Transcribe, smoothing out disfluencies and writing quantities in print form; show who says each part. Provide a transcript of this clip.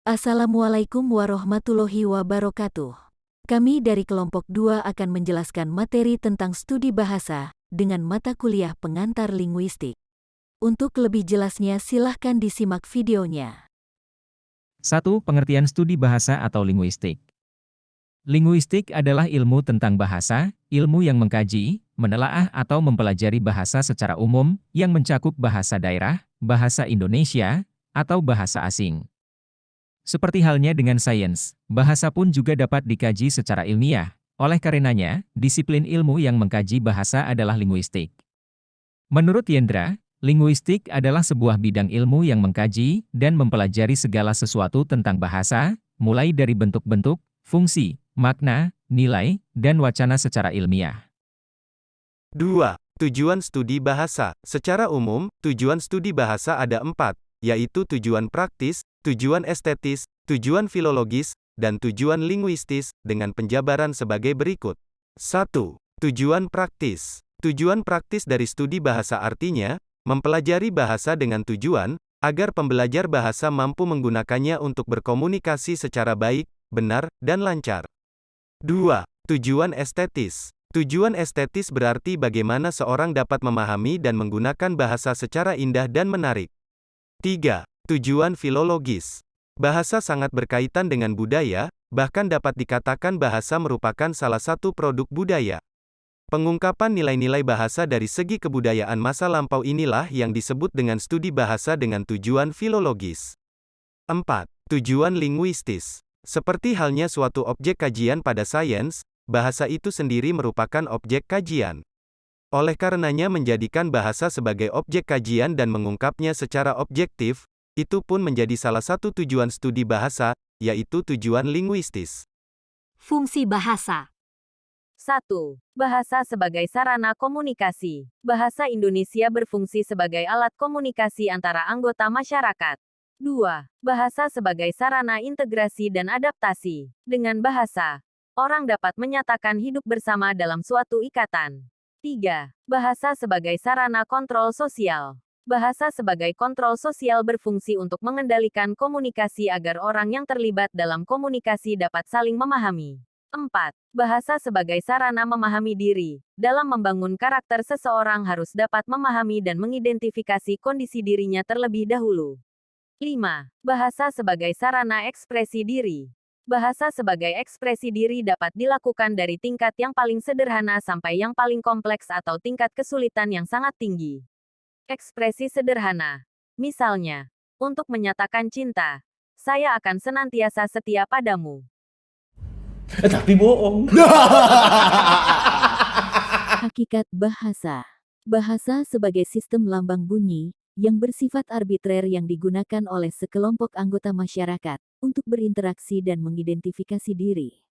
Speaker 1: Assalamualaikum warahmatullahi wabarakatuh. Kami dari kelompok 2 akan menjelaskan materi tentang studi bahasa dengan mata kuliah pengantar linguistik. Untuk lebih jelasnya silahkan disimak videonya.
Speaker 2: 1. Pengertian studi bahasa atau linguistik. Linguistik adalah ilmu tentang bahasa, ilmu yang mengkaji, menelaah atau mempelajari bahasa secara umum yang mencakup bahasa daerah, bahasa Indonesia, atau bahasa asing. Seperti halnya dengan sains, bahasa pun juga dapat dikaji secara ilmiah. Oleh karenanya, disiplin ilmu yang mengkaji bahasa adalah linguistik. Menurut Yendra, linguistik adalah sebuah bidang ilmu yang mengkaji dan mempelajari segala sesuatu tentang bahasa, mulai dari bentuk-bentuk, fungsi, makna, nilai, dan wacana secara ilmiah.
Speaker 3: 2. Tujuan studi bahasa. Secara umum, tujuan studi bahasa ada 4, yaitu tujuan praktis, tujuan estetis, tujuan filologis, dan tujuan linguistis, dengan penjabaran sebagai berikut. 1. Tujuan praktis. Tujuan praktis dari studi bahasa artinya, mempelajari bahasa dengan tujuan, agar pembelajar bahasa mampu menggunakannya untuk berkomunikasi secara baik, benar, dan lancar. 2. Tujuan estetis. Tujuan estetis berarti bagaimana seorang dapat memahami dan menggunakan bahasa secara indah dan menarik. 3. Tujuan filologis. Bahasa sangat berkaitan dengan budaya, bahkan dapat dikatakan bahasa merupakan salah satu produk budaya. Pengungkapan nilai-nilai bahasa dari segi kebudayaan masa lampau inilah yang disebut dengan studi bahasa dengan tujuan filologis. 4. Tujuan linguistis. Seperti halnya suatu objek kajian pada sains, bahasa itu sendiri merupakan objek kajian. Oleh karenanya menjadikan bahasa sebagai objek kajian dan mengungkapnya secara objektif, itu pun menjadi salah satu tujuan studi bahasa, yaitu tujuan linguistis.
Speaker 4: Fungsi bahasa. 1. Bahasa sebagai sarana komunikasi. Bahasa Indonesia berfungsi sebagai alat komunikasi antara anggota masyarakat. 2. Bahasa sebagai sarana integrasi dan adaptasi. Dengan bahasa, orang dapat menyatakan hidup bersama dalam suatu ikatan. 3. Bahasa sebagai sarana kontrol sosial. Bahasa sebagai kontrol sosial berfungsi untuk mengendalikan komunikasi agar orang yang terlibat dalam komunikasi dapat saling memahami. 4. Bahasa sebagai sarana memahami diri. Dalam membangun karakter seseorang harus dapat memahami dan mengidentifikasi kondisi dirinya terlebih dahulu. 5. Bahasa sebagai sarana ekspresi diri. Bahasa sebagai ekspresi diri dapat dilakukan dari tingkat yang paling sederhana sampai yang paling kompleks atau tingkat kesulitan yang sangat tinggi. Ekspresi sederhana. Misalnya, untuk menyatakan cinta, saya akan senantiasa setia padamu.
Speaker 5: Tapi bohong.
Speaker 1: Hakikat bahasa. Bahasa sebagai sistem lambang bunyi yang bersifat arbitrer yang digunakan oleh sekelompok anggota masyarakat untuk berinteraksi dan mengidentifikasi diri.